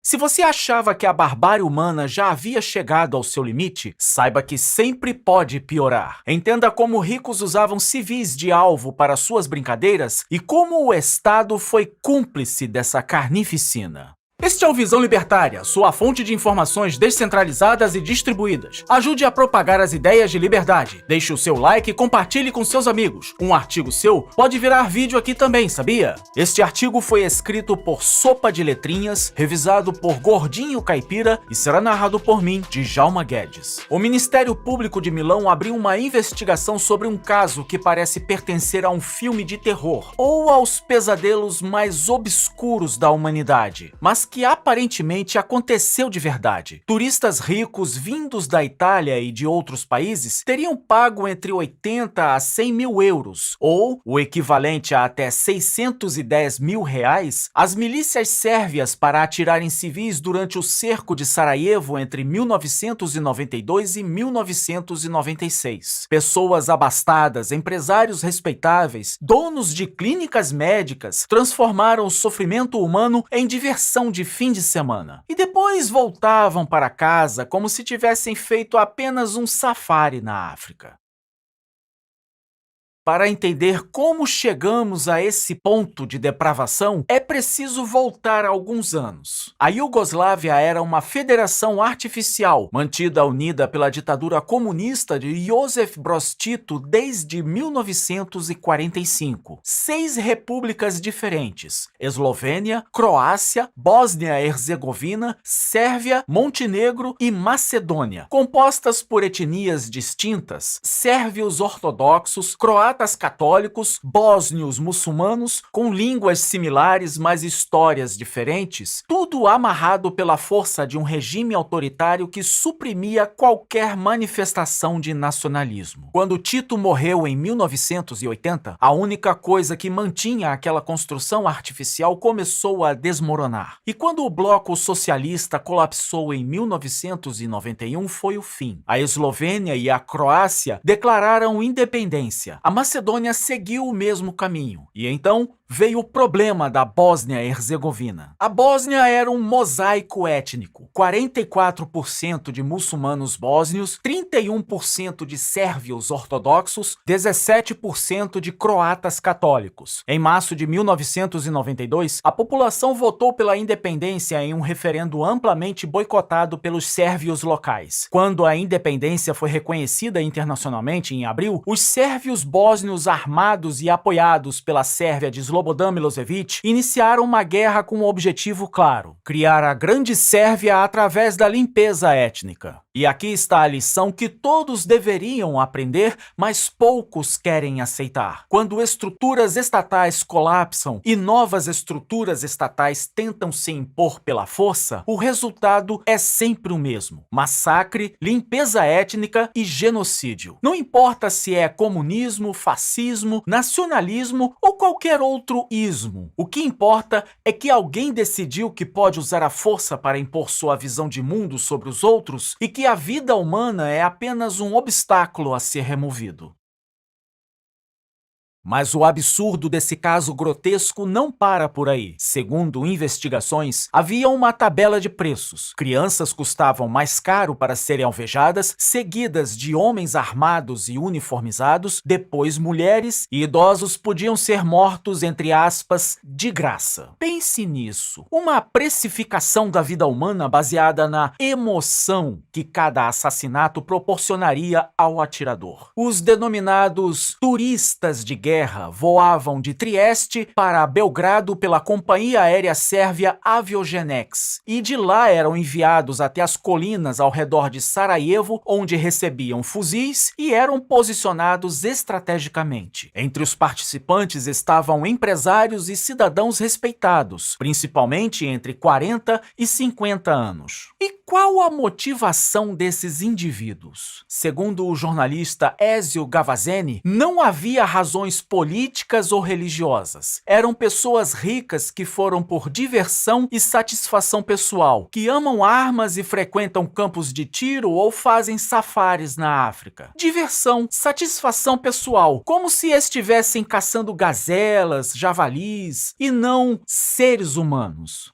Se você achava que a barbárie humana já havia chegado ao seu limite, saiba que sempre pode piorar. Entenda como ricos usavam civis de alvo para suas brincadeiras e como o Estado foi cúmplice dessa carnificina. Este é o Visão Libertária, sua fonte de informações descentralizadas e distribuídas. Ajude a propagar as ideias de liberdade. Deixe o seu like e compartilhe com seus amigos. Um artigo seu pode virar vídeo aqui também, sabia? Este artigo foi escrito por Sopa de Letrinhas, revisado por Gordinho Caipira e será narrado por mim, Djalma Guedes. O Ministério Público de Milão abriu uma investigação sobre um caso que parece pertencer a um filme de terror ou aos pesadelos mais obscuros da humanidade, mas que aparentemente aconteceu de verdade. Turistas ricos vindos da Itália e de outros países teriam pago entre 80 a 100 mil euros, ou o equivalente a até 610 mil reais, às milícias sérvias para atirar em civis durante o cerco de Sarajevo entre 1992 e 1996. Pessoas abastadas, empresários respeitáveis, donos de clínicas médicas, transformaram o sofrimento humano em diversão de fim de semana. E depois voltavam para casa como se tivessem feito apenas um safari na África. Para entender como chegamos a esse ponto de depravação, é preciso voltar alguns anos. A Iugoslávia era uma federação artificial, mantida unida pela ditadura comunista de Josip Broz Tito desde 1945. 6 repúblicas diferentes: Eslovênia, Croácia, Bósnia-Herzegovina, Sérvia, Montenegro e Macedônia, compostas por etnias distintas: sérvios ortodoxos, croatas católicos, bósnios muçulmanos, com línguas similares, mas histórias diferentes, tudo amarrado pela força de um regime autoritário que suprimia qualquer manifestação de nacionalismo. Quando Tito morreu em 1980, a única coisa que mantinha aquela construção artificial começou a desmoronar. E quando o bloco socialista colapsou em 1991, foi o fim. A Eslovênia e a Croácia declararam independência. A Macedônia seguiu o mesmo caminho. E então veio o problema da Bósnia-Herzegovina. A Bósnia era um mosaico étnico: 44% de muçulmanos bósnios, 31% de sérvios ortodoxos, 17% de croatas católicos. Em março de 1992, a população votou pela independência em um referendo amplamente boicotado pelos sérvios locais. Quando a independência foi reconhecida internacionalmente em abril, os sérvios bósnios armados e apoiados pela Sérvia de Slobodan Milošević iniciaram uma guerra com um objetivo claro: criar a Grande Sérvia através da limpeza étnica. E aqui está a lição que todos deveriam aprender, mas poucos querem aceitar. Quando estruturas estatais colapsam e novas estruturas estatais tentam se impor pela força, o resultado é sempre o mesmo: massacre, limpeza étnica e genocídio. Não importa se é comunismo, fascismo, nacionalismo ou qualquer outro ismo. O que importa é que alguém decidiu que pode usar a força para impor sua visão de mundo sobre os outros e que a vida humana é apenas um obstáculo a ser removido. Mas o absurdo desse caso grotesco não para por aí. Segundo investigações, havia uma tabela de preços. Crianças custavam mais caro para serem alvejadas, seguidas de homens armados e uniformizados, depois mulheres, e idosos podiam ser mortos, entre aspas, de graça. Pense nisso. Uma precificação da vida humana baseada na emoção que cada assassinato proporcionaria ao atirador. Os denominados turistas de guerra voavam de Trieste para Belgrado pela companhia aérea sérvia Aviogenex e de lá eram enviados até as colinas ao redor de Sarajevo, onde recebiam fuzis e eram posicionados estrategicamente. Entre os participantes estavam empresários e cidadãos respeitados, principalmente entre 40 e 50 anos. E qual a motivação desses indivíduos? Segundo o jornalista Ezio Gavazzeni, não havia razões políticas ou religiosas. Eram pessoas ricas que foram por diversão e satisfação pessoal, que amam armas e frequentam campos de tiro ou fazem safaris na África. Diversão, satisfação pessoal, como se estivessem caçando gazelas, javalis e não seres humanos.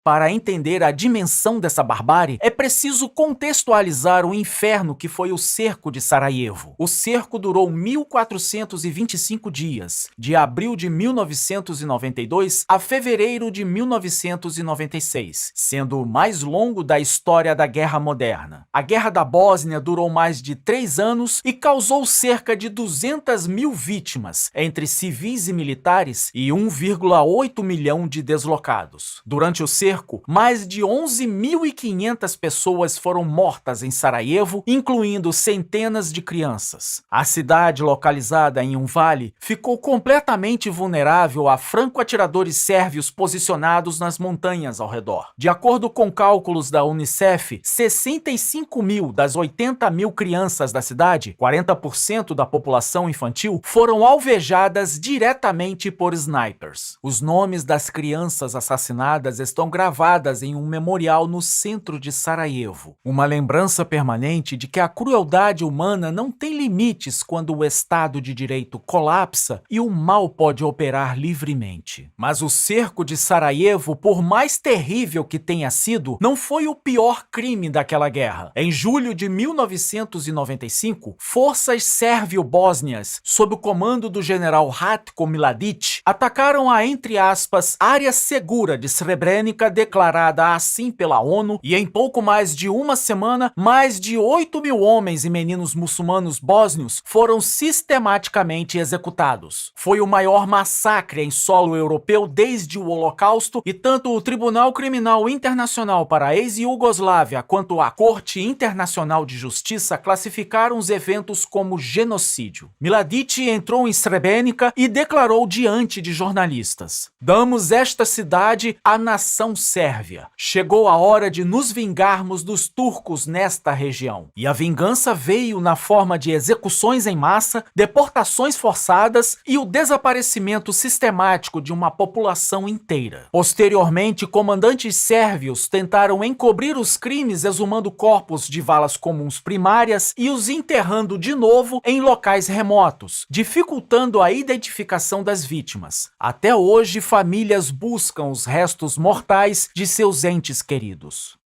Para entender a dimensão dessa barbárie, é preciso contextualizar o inferno que foi o cerco de Sarajevo. O cerco durou 1.425 dias, de abril de 1992 a fevereiro de 1996, sendo o mais longo da história da Guerra Moderna. A Guerra da Bósnia durou mais de 3 anos e causou cerca de 200 mil vítimas, entre civis e militares, e 1,8 milhão de deslocados. Durante o cerco, mais de 11.500 pessoas foram mortas em Sarajevo, incluindo centenas de crianças. A cidade, localizada em um vale, ficou completamente vulnerável a franco-atiradores sérvios posicionados nas montanhas ao redor. De acordo com cálculos da Unicef, 65 mil das 80 mil crianças da cidade, 40% da população infantil, foram alvejadas diretamente por snipers. Os nomes das crianças assassinadas estão gravadas em um memorial no centro de Sarajevo. Uma lembrança permanente de que a crueldade humana não tem limites quando o Estado de Direito colapsa e o mal pode operar livremente. Mas o cerco de Sarajevo, por mais terrível que tenha sido, não foi o pior crime daquela guerra. Em julho de 1995, forças sérvio-bósnias, sob o comando do general Ratko Mladic, atacaram a, entre aspas, área segura de Srebrenica, declarada assim pela ONU, e em pouco mais de uma semana, mais de 8 mil homens e meninos muçulmanos bósnios foram sistematicamente executados. Foi o maior massacre em solo europeu desde o Holocausto, e tanto o Tribunal Criminal Internacional para a ex-Iugoslávia quanto a Corte Internacional de Justiça classificaram os eventos como genocídio. Mladic entrou em Srebrenica e declarou diante de jornalistas: "Damos esta cidade à nação Sérvia. Chegou a hora de nos vingarmos dos turcos nesta região." E a vingança veio na forma de execuções em massa, deportações forçadas e o desaparecimento sistemático de uma população inteira. Posteriormente, comandantes sérvios tentaram encobrir os crimes exumando corpos de valas comuns primárias e os enterrando de novo em locais remotos, dificultando a identificação das vítimas. Até hoje, famílias buscam os restos mortais de seus entes queridos.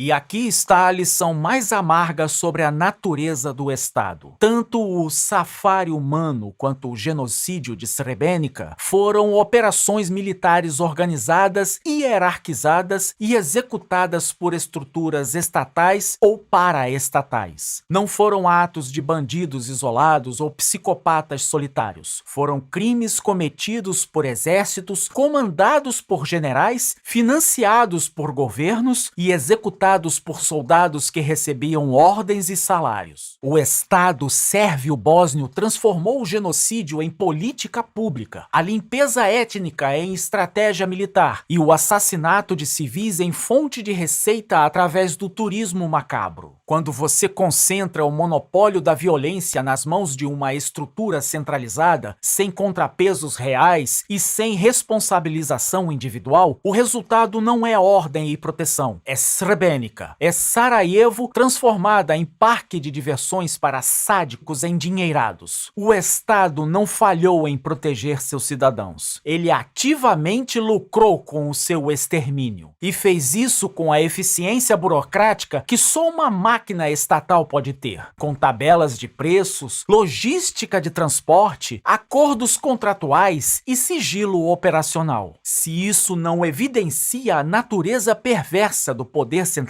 E aqui está a lição mais amarga sobre a natureza do Estado. Tanto o safari humano quanto o genocídio de Srebrenica foram operações militares organizadas, hierarquizadas e executadas por estruturas estatais ou paraestatais. Não foram atos de bandidos isolados ou psicopatas solitários. Foram crimes cometidos por exércitos, comandados por generais, financiados por governos e executados por soldados que recebiam ordens e salários. O Estado sérvio-bósnio transformou o genocídio em política pública, a limpeza étnica em estratégia militar e o assassinato de civis em fonte de receita através do turismo macabro. Quando você concentra o monopólio da violência nas mãos de uma estrutura centralizada, sem contrapesos reais e sem responsabilização individual, o resultado não é ordem e proteção, é Srebrenica. É Sarajevo transformada em parque de diversões para sádicos endinheirados. O Estado não falhou em proteger seus cidadãos. Ele ativamente lucrou com o seu extermínio. E fez isso com a eficiência burocrática que só uma máquina estatal pode ter, com tabelas de preços, logística de transporte, acordos contratuais e sigilo operacional. Se isso não evidencia a natureza perversa do poder centralizado,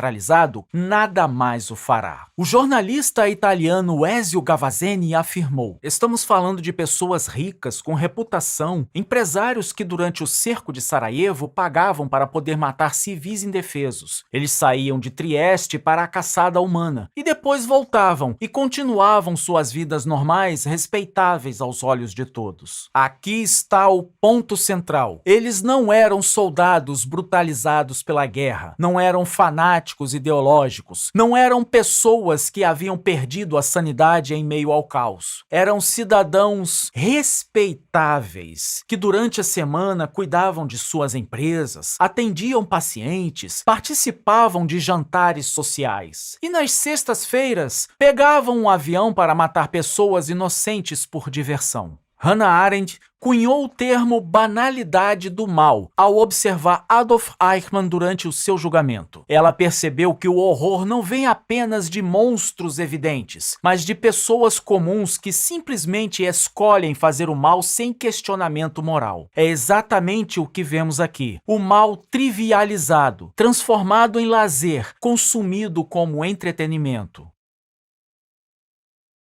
nada mais o fará. O jornalista italiano Ezio Gavazzeni afirmou: "Estamos falando de pessoas ricas, com reputação, empresários que durante o cerco de Sarajevo pagavam para poder matar civis indefesos. Eles saíam de Trieste para a caçada humana e depois voltavam e continuavam suas vidas normais, respeitáveis aos olhos de todos. Aqui está o ponto central. Eles não eram soldados brutalizados pela guerra, não eram fanáticos ideológicos, não eram pessoas que haviam perdido a sanidade em meio ao caos. Eram cidadãos respeitáveis, que durante a semana cuidavam de suas empresas, atendiam pacientes, participavam de jantares sociais. E nas sextas-feiras, pegavam um avião para matar pessoas inocentes por diversão." Hannah Arendt, cunhou o termo banalidade do mal ao observar Adolf Eichmann durante o seu julgamento. Ela percebeu que o horror não vem apenas de monstros evidentes, mas de pessoas comuns que simplesmente escolhem fazer o mal sem questionamento moral. É exatamente o que vemos aqui. O mal trivializado, transformado em lazer, consumido como entretenimento.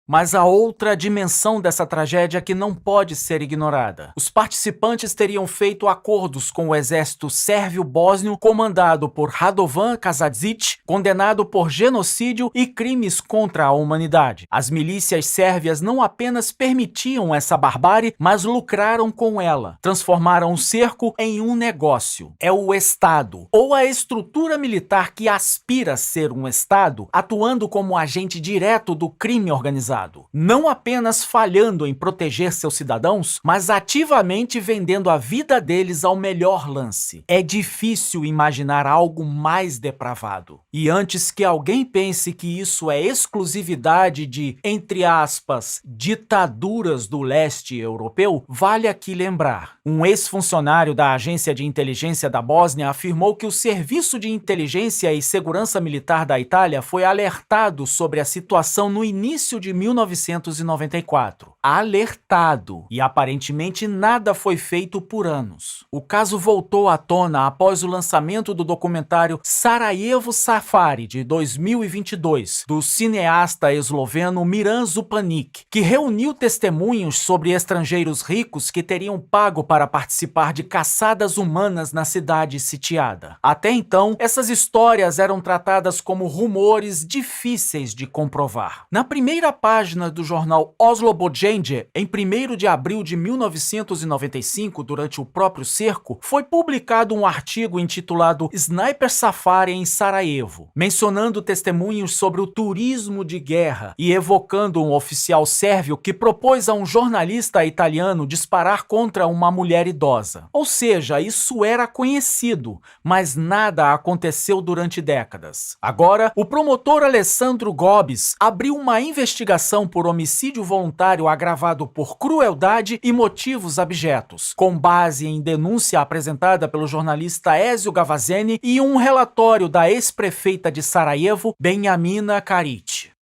Mas há outra dimensão dessa tragédia que não pode ser ignorada. Os participantes teriam feito acordos com o exército sérvio-bósnio comandado por Radovan Karadžić, condenado por genocídio e crimes contra a humanidade. As milícias sérvias não apenas permitiam essa barbárie, mas lucraram com ela. Transformaram o cerco em um negócio. É o Estado, ou a estrutura militar que aspira a ser um Estado, atuando como agente direto do crime organizado. Não apenas falhando em proteger seus cidadãos, mas ativamente vendendo a vida deles ao melhor lance. É difícil imaginar algo mais depravado. E antes que alguém pense que isso é exclusividade de, entre aspas, ditaduras do leste europeu, vale aqui lembrar. Um ex-funcionário da agência de inteligência da Bósnia afirmou que o Serviço de Inteligência e Segurança Militar da Itália foi alertado sobre a situação no início de 1994. Alertado. E aparentemente nada foi feito por anos. O caso voltou à tona após o lançamento do documentário Sarajevo Safari, de 2022, do cineasta esloveno Miran Zupanic, que reuniu testemunhos sobre estrangeiros ricos que teriam pago para participar de caçadas humanas na cidade sitiada. Até então, essas histórias eram tratadas como rumores difíceis de comprovar. Na primeira página do jornal Oslo Bojenge, em 1º de abril de 1995, durante o próprio cerco, foi publicado um artigo intitulado Sniper Safari em Sarajevo, mencionando testemunhos sobre o turismo de guerra e evocando um oficial sérvio que propôs a um jornalista italiano disparar contra uma mulher idosa. Ou seja, isso era conhecido, mas nada aconteceu durante décadas. Agora, o promotor Alessandro Gobis abriu uma investigação por homicídio voluntário agravado por crueldade e motivos abjetos, com base em denúncia apresentada pelo jornalista Ezio Gavazzeni e um relatório da ex-prefeita de Sarajevo, Benjamina Karić.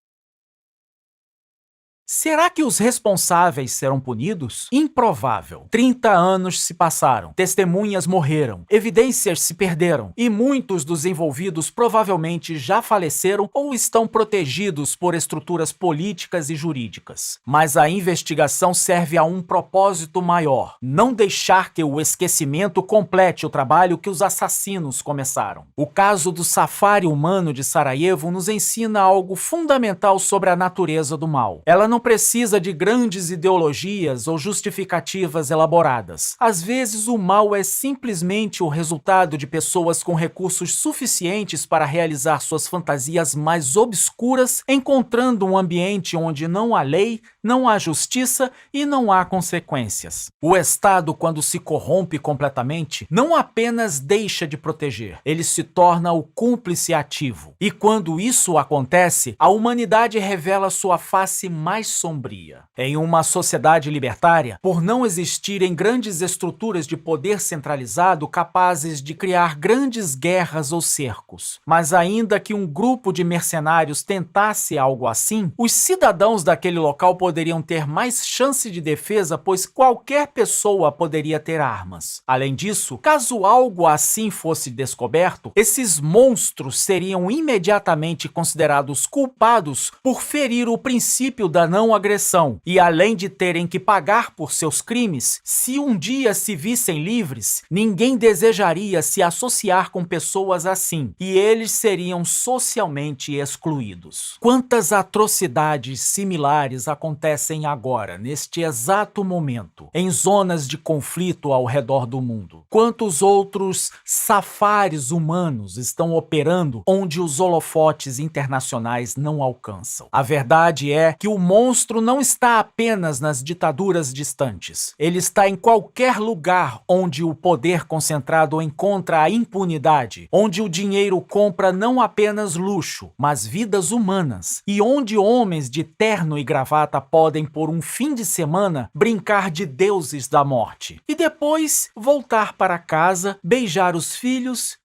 Será que os responsáveis serão punidos? Improvável. 30 anos se passaram, testemunhas morreram, evidências se perderam e muitos dos envolvidos provavelmente já faleceram ou estão protegidos por estruturas políticas e jurídicas. Mas a investigação serve a um propósito maior: não deixar que o esquecimento complete o trabalho que os assassinos começaram. O caso do safari humano de Sarajevo nos ensina algo fundamental sobre a natureza do mal. Ela não precisa de grandes ideologias ou justificativas elaboradas. Às vezes, o mal é simplesmente o resultado de pessoas com recursos suficientes para realizar suas fantasias mais obscuras, encontrando um ambiente onde não há lei, não há justiça e não há consequências. O Estado, quando se corrompe completamente, não apenas deixa de proteger, ele se torna o cúmplice ativo. E quando isso acontece, a humanidade revela sua face mais sombria. Em uma sociedade libertária, por não existirem grandes estruturas de poder centralizado capazes de criar grandes guerras ou cercos, mas ainda que um grupo de mercenários tentasse algo assim, os cidadãos daquele local poderiam ter mais chance de defesa, pois qualquer pessoa poderia ter armas. Além disso, caso algo assim fosse descoberto, esses monstros seriam imediatamente considerados culpados por ferir o princípio da não agressão, e além de terem que pagar por seus crimes, se um dia se vissem livres, ninguém desejaria se associar com pessoas assim, e eles seriam socialmente excluídos. Quantas atrocidades similares acontecem agora, neste exato momento, em zonas de conflito ao redor do mundo? Quantos outros safaris humanos estão operando onde os holofotes internacionais não alcançam? A verdade é que o monstro monstro não está apenas nas ditaduras distantes. Ele está em qualquer lugar onde o poder concentrado encontra a impunidade, onde o dinheiro compra não apenas luxo, mas vidas humanas, e onde homens de terno e gravata podem, por um fim de semana, brincar de deuses da morte. E depois voltar para casa, beijar os filhos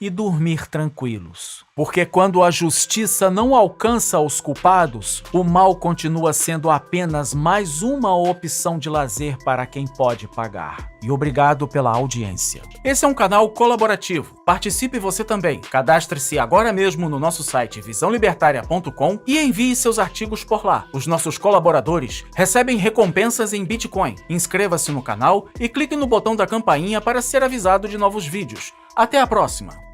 e dormir tranquilos. Porque quando a justiça não alcança os culpados, o mal continua sendo apenas mais uma opção de lazer para quem pode pagar. E obrigado pela audiência. Esse é um canal colaborativo. Participe você também. Cadastre-se agora mesmo no nosso site visãolibertaria.com e envie seus artigos por lá. Os nossos colaboradores recebem recompensas em Bitcoin. Inscreva-se no canal e clique no botão da campainha para ser avisado de novos vídeos. Até a próxima!